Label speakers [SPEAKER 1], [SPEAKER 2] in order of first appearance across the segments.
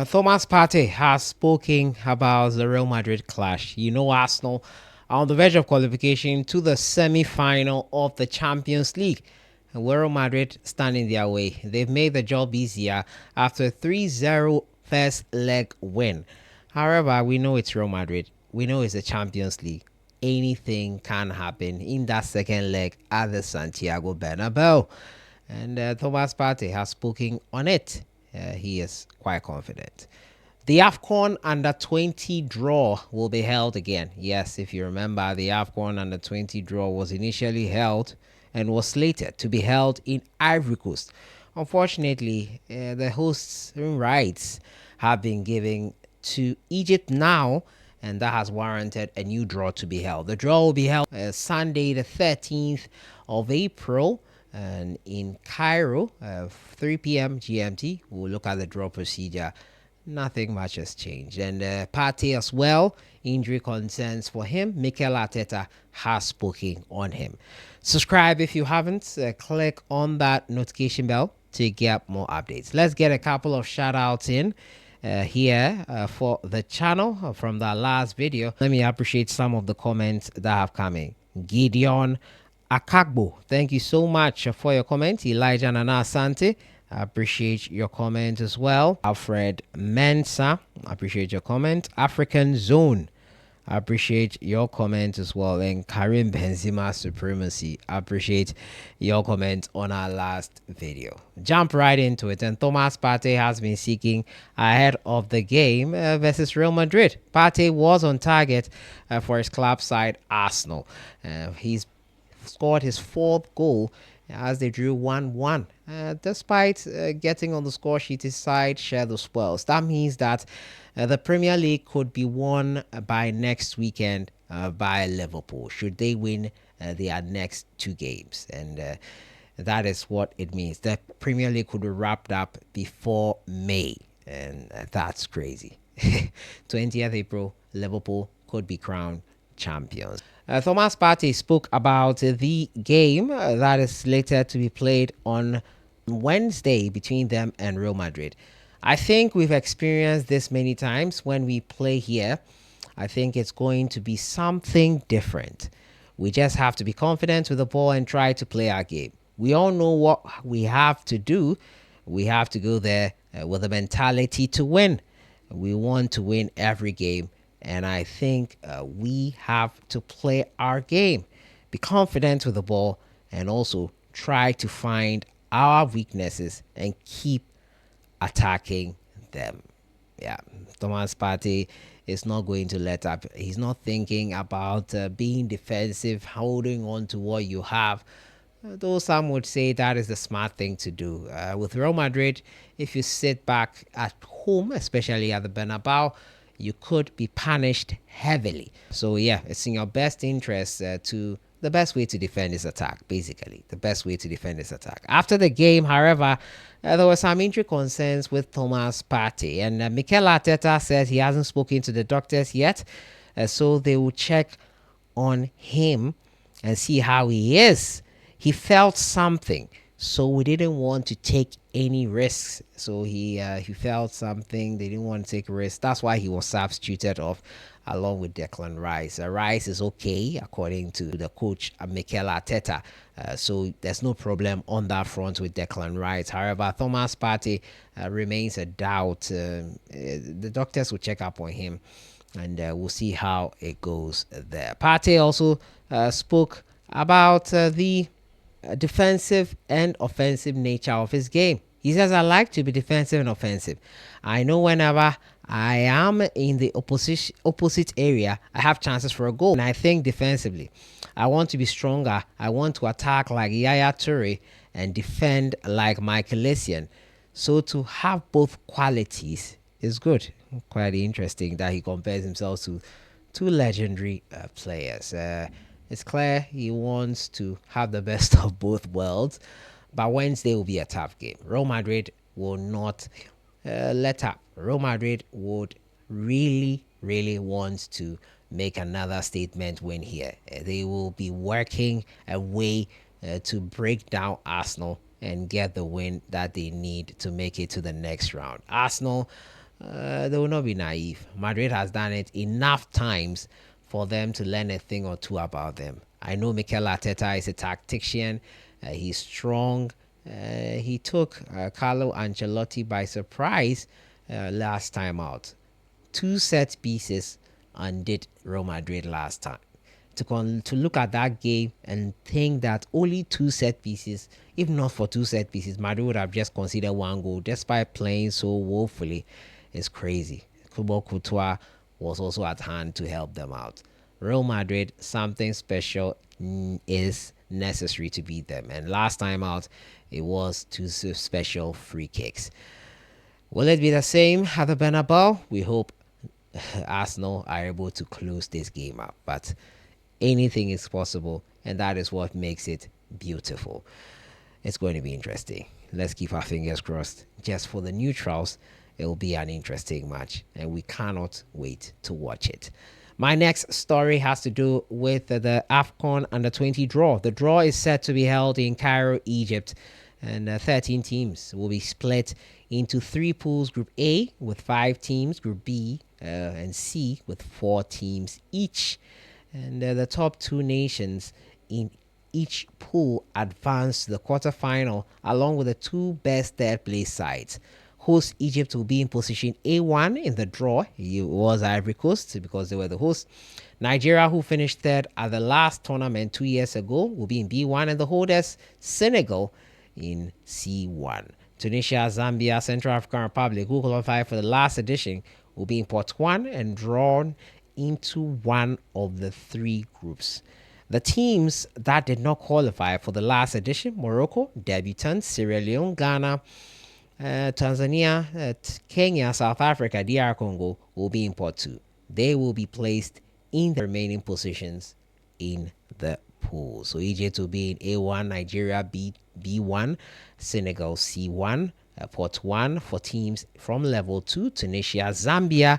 [SPEAKER 1] Thomas Partey has spoken about the Real Madrid clash. Arsenal are on the verge of qualification to the semi-final of the Champions League. Real Madrid stand in their way. They've made the job easier after a 3-0 first leg win. However, we know it's Real Madrid. We know it's the Champions League. Anything can happen in that second leg at the Santiago Bernabeu. And Thomas Partey has spoken on it. He is quite confident. The AFCON Under 20 draw will be held again. Yes, if you remember, the AFCON Under 20 draw was initially held and was slated to be held in Ivory Coast. Unfortunately, the hosts' rights have been given to Egypt now, and that has warranted a new draw to be held. The draw will be held Sunday, the 13th of April, and in Cairo, 3 p.m. GMT. We'll look at the draw procedure. Nothing much has changed. And Partey as well, injury concerns for him. Mikel Arteta has spoken on him. Subscribe if you haven't. Click on that notification bell to get more updates. Let's get a couple of shout outs in here for the channel from the last video. Let me appreciate some of the comments that have come in. Gideon Akagbo, thank you so much for your comment. Elijah Nana Asante, I appreciate your comment as well. Alfred Mensa, I appreciate your comment. African Zone, I appreciate your comment as well. And Karim Benzema Supremacy, I appreciate your comment on our last video. Jump right into it. And Thomas Partey has been seeking ahead of the game versus Real Madrid. Partey was on target for his club side Arsenal. He's scored his fourth goal as they drew 1-1. Despite getting on the score sheet, his side share the spoils. That means that the Premier League could be won by next weekend by Liverpool, should they win their next two games. And that is what it means. The Premier League could be wrapped up before May. And that's crazy. 20th April, Liverpool could be crowned champions. Thomas Partey spoke about the game that is slated to be played on Wednesday between them and Real Madrid. I think we've experienced this many times when we play here. I think it's going to be something different. We just have to be confident with the ball and try to play our game. We all know what we have to do. We have to go there with a mentality to win. We want to win every game. And I think we have to play our game, be confident with the ball, and also try to find our weaknesses and keep attacking them. Yeah, Thomas Partey is not going to let up. He's not thinking about being defensive, holding on to what you have. Though some would say that is the smart thing to do. With Real Madrid, if you sit back at home, especially at the Bernabeu, you could be punished heavily. So yeah, it's in your best interest the best way to defend this attack, basically. The best way to defend this attack. After the game, however, there were some injury concerns with Thomas Partey. And Mikel Arteta said he hasn't spoken to the doctors yet. So they will check on him and see how he is. He felt something. So we didn't want to take any risks. So he felt something. They didn't want to take risks. That's why he was substituted off along with Declan Rice. Rice is okay according to the coach Mikel Arteta. So there's no problem on that front with Declan Rice. However, Thomas Partey remains a doubt. The doctors will check up on him, and we'll see how it goes there. Partey also spoke about the defensive and offensive nature of his game. He says, I like to be defensive and offensive. I know whenever I am in the opposite area, I have chances for a goal. And I think defensively, I want to be stronger. I want to attack like Yaya Toure and defend like Michael Essien. So to have both qualities is good. Quite interesting that he compares himself to two legendary players. It's clear he wants to have the best of both worlds, but Wednesday will be a tough game. Real Madrid will not let up. Real Madrid would really, really want to make another statement win here. They will be working a way to break down Arsenal and get the win that they need to make it to the next round. Arsenal they will not be naive. Madrid has done it enough times for them to learn a thing or two about them. I know Mikel Arteta is a tactician. He's strong. He took Carlo Ancelotti by surprise last time out. Two set pieces undid Real Madrid last time. To look at that game and think that only two set pieces, if not for two set pieces, Madrid would have just conceded one goal despite playing so woefully, is crazy. Thibaut Courtois was also at hand to help them out. Real Madrid, something special is necessary to beat them. And last time out, it was two special free kicks. Will it be the same at the Bernabeu? We hope Arsenal are able to close this game up. But anything is possible, and that is what makes it beautiful. It's going to be interesting. Let's keep our fingers crossed. Just for the neutrals, it will be an interesting match, and we cannot wait to watch it. My next story has to do with the AFCON Under-20 draw. The draw is set to be held in Cairo, Egypt, and 13 teams will be split into three pools: Group A with 5 teams, Group B and C with 4 teams each. And the top 2 nations in each pool advance to the quarterfinal, along with the 2 best third place sides. Host Egypt will be in position A1 in the draw. It was Ivory Coast because they were the host. Nigeria, who finished third at the last tournament 2 years ago, will be in B1, and the holders Senegal in C1. Tunisia, Zambia, Central African Republic, who qualified for the last edition, will be in pot 1 and drawn into one of the 3 groups. The teams that did not qualify for the last edition: Morocco, debutants, Sierra Leone, Ghana, Tanzania, Kenya, South Africa, DR Congo, will be in pot 2. They will be placed in the remaining positions in the pool. So Egypt will be in A1, Nigeria B1, Senegal C1, pot 1 for teams from level 2, Tunisia, Zambia,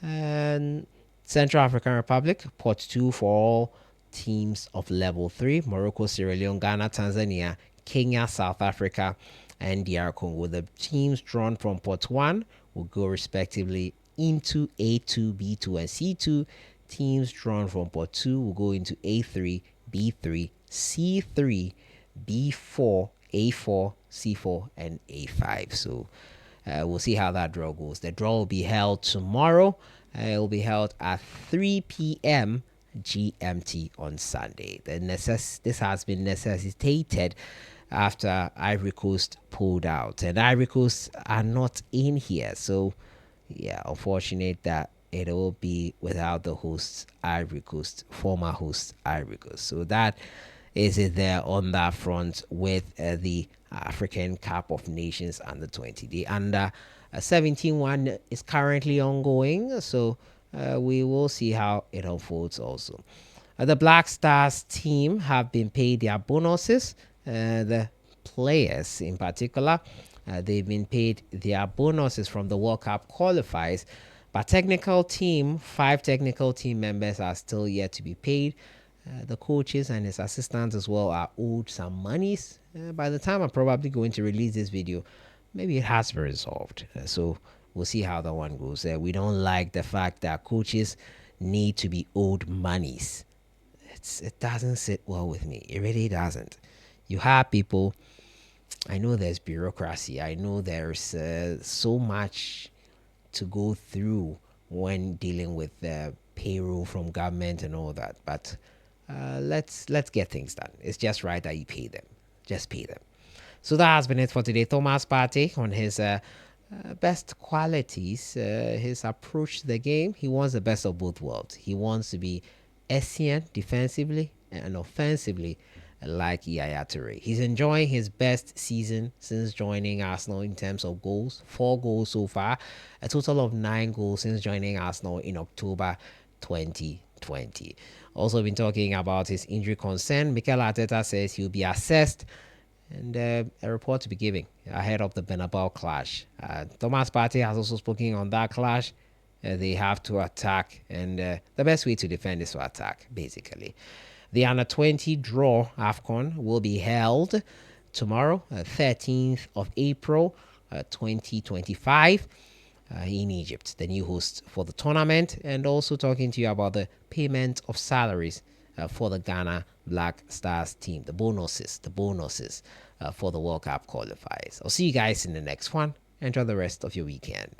[SPEAKER 1] and Central African Republic, pot 2 for all teams of level 3, Morocco, Sierra Leone, Ghana, Tanzania, Kenya, South Africa, and DR Congo. The teams drawn from pot 1 will go respectively into A2, B2, and C2. Teams drawn from pot 2 will go into A3, B3, C3, B4, A4, C4, and A5. So we'll see how that draw goes. The draw will be held tomorrow. It will be held at 3 p.m. GMT on Sunday. This has been necessitated after Ivory Coast pulled out, and Ivory Coast are not in here. So, yeah, unfortunate that it will be without the hosts, Ivory Coast, former host Ivory Coast. So that is it there on that front with the African Cup of Nations under 20. The under 17 one is currently ongoing, so we will see how it unfolds also. The Black Stars team have been paid their bonuses. The players in particular, they've been paid their bonuses from the World Cup qualifiers, but 5 technical team members are still yet to be paid. The coaches and his assistants as well are owed some monies. By the time I'm probably going to release this video, maybe it has been resolved. So we'll see how that one goes. We don't like the fact that coaches need to be owed monies. It doesn't sit well with me. It really doesn't. You have people. I know there's bureaucracy. I know there's so much to go through when dealing with payroll from government and all that. But let's get things done. It's just right that you pay them. Just pay them. So that has been it for today. Thomas Partey on his best qualities, his approach to the game. He wants the best of both worlds. He wants to be Essien defensively and offensively like Yaya Toure. He's enjoying his best season since joining Arsenal in terms of goals. 4 goals so far. A total of 9 goals since joining Arsenal in October 2020. Also been talking about his injury concern. Mikel Arteta says he'll be assessed and a report to be given ahead of the Bernabeu clash. Thomas Partey has also spoken on that clash. They have to attack, and the best way to defend is to attack, basically. The Under-20 draw AFCON will be held tomorrow, 13th of April, 2025. in Egypt, the new host for the tournament, and also talking to you about the payment of salaries for the Ghana Black Stars team, the bonuses for the World Cup qualifiers. I'll see you guys in the next one. Enjoy the rest of your weekend.